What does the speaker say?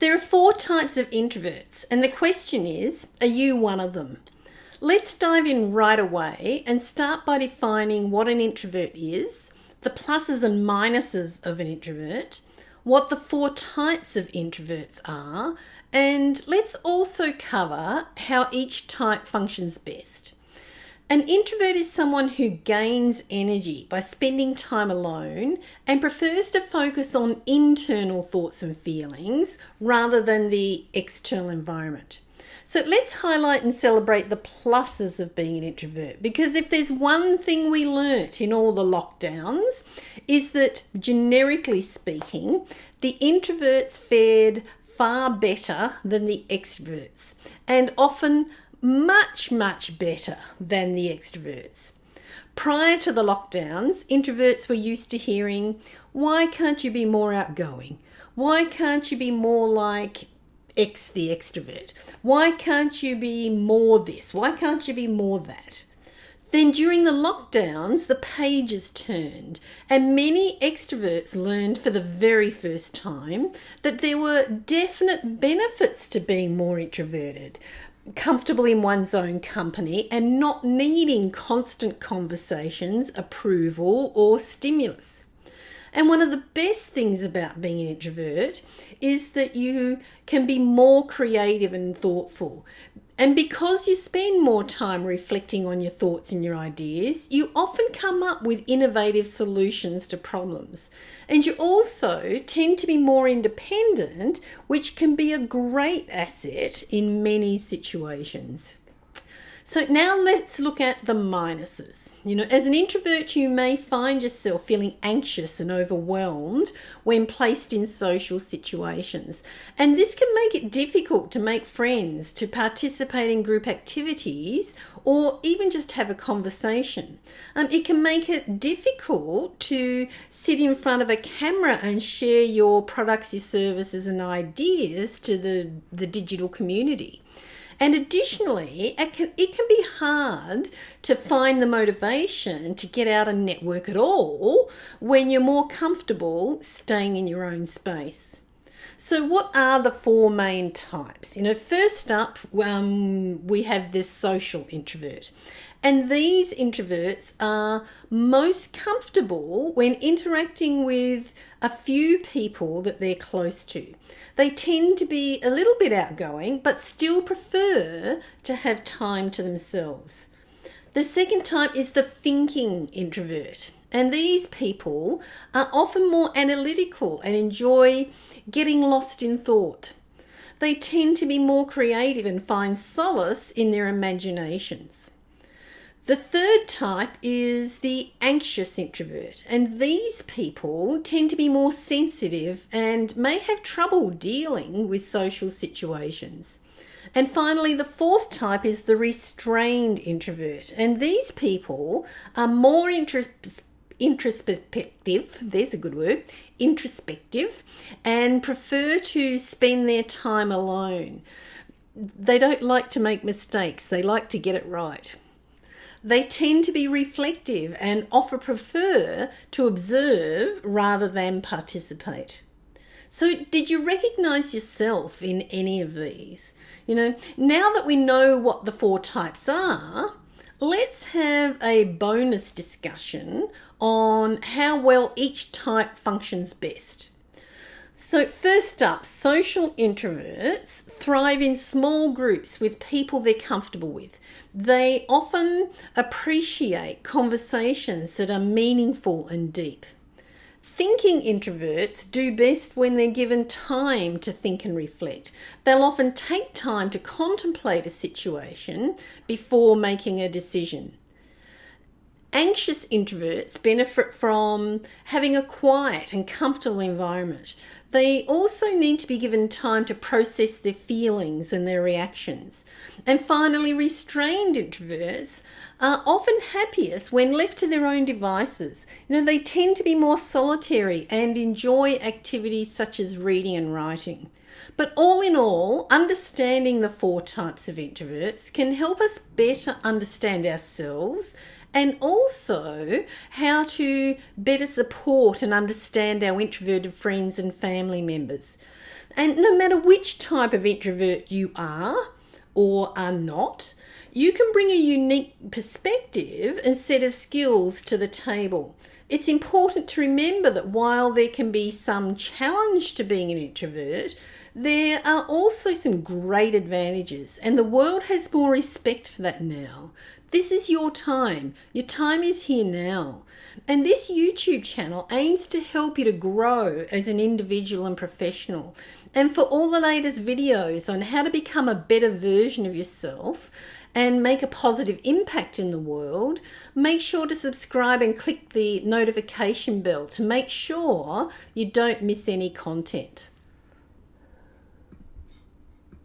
There are 4 types of introverts, and the question is, are you one of them? Let's dive in right away and start by defining what an introvert is, the pluses and minuses of an introvert, what the 4 types of introverts are, and let's also cover how each type functions best. An introvert is someone who gains energy by spending time alone and prefers to focus on internal thoughts and feelings rather than the external environment. So let's highlight and celebrate the pluses of being an introvert, because if there's one thing we learnt in all the lockdowns is that, generically speaking, the introverts fared far better than the extroverts, and often much better than the extroverts. Prior to the lockdowns, introverts were used to hearing, why can't you be more outgoing? Why can't you be more like X the extrovert? Why can't you be more this? Why can't you be more that? Then during the lockdowns, the pages turned, and many extroverts learned for the very first time that there were definite benefits to being more introverted, comfortable in one's own company and not needing constant conversations, approval or stimulus. And one of the best things about being an introvert is that you can be more creative and thoughtful. And because you spend more time reflecting on your thoughts and your ideas, you often come up with innovative solutions to problems. And you also tend to be more independent, which can be a great asset in many situations. So now let's look at the minuses. As an introvert, you may find yourself feeling anxious and overwhelmed when placed in social situations. And this can make it difficult to make friends, to participate in group activities, or even just have a conversation. It can make it difficult to sit in front of a camera and share your products, your services and ideas to the digital community. And additionally, it can be hard to find the motivation to get out and network at all when you're more comfortable staying in your own space. So what are the 4 main types? First up, we have this social introvert. And these introverts are most comfortable when interacting with a few people that they're close to. They tend to be a little bit outgoing, but still prefer to have time to themselves. The second type is the thinking introvert. And these people are often more analytical and enjoy getting lost in thought. They tend to be more creative and find solace in their imaginations. The third type is the anxious introvert, and these people tend to be more sensitive and may have trouble dealing with social situations. And finally, the 4th type is the restrained introvert, and these people are more introspective, there's a good word, introspective, and prefer to spend their time alone. They don't like to make mistakes, they like to get it right. They tend to be reflective and often prefer to observe rather than participate. So did you recognize yourself in any of these? Now that we know what the 4 types are, let's have a bonus discussion on how well each type functions best. So first up, social introverts thrive in small groups with people they're comfortable with. They often appreciate conversations that are meaningful and deep. Thinking introverts do best when they're given time to think and reflect. They'll often take time to contemplate a situation before making a decision. Anxious introverts benefit from having a quiet and comfortable environment. They also need to be given time to process their feelings and their reactions. And finally, restrained introverts are often happiest when left to their own devices. They tend to be more solitary and enjoy activities such as reading and writing. But all in all, understanding the 4 types of introverts can help us better understand ourselves and also how to better support and understand our introverted friends and family members. And no matter which type of introvert you are or are not, you can bring a unique perspective and set of skills to the table. It's important to remember that while there can be some challenge to being an introvert, there are also some great advantages, and the world has more respect for that now. This is your time. Your time is here now. And this YouTube channel aims to help you to grow as an individual and professional. And for all the latest videos on how to become a better version of yourself and make a positive impact in the world, make sure to subscribe and click the notification bell to make sure you don't miss any content.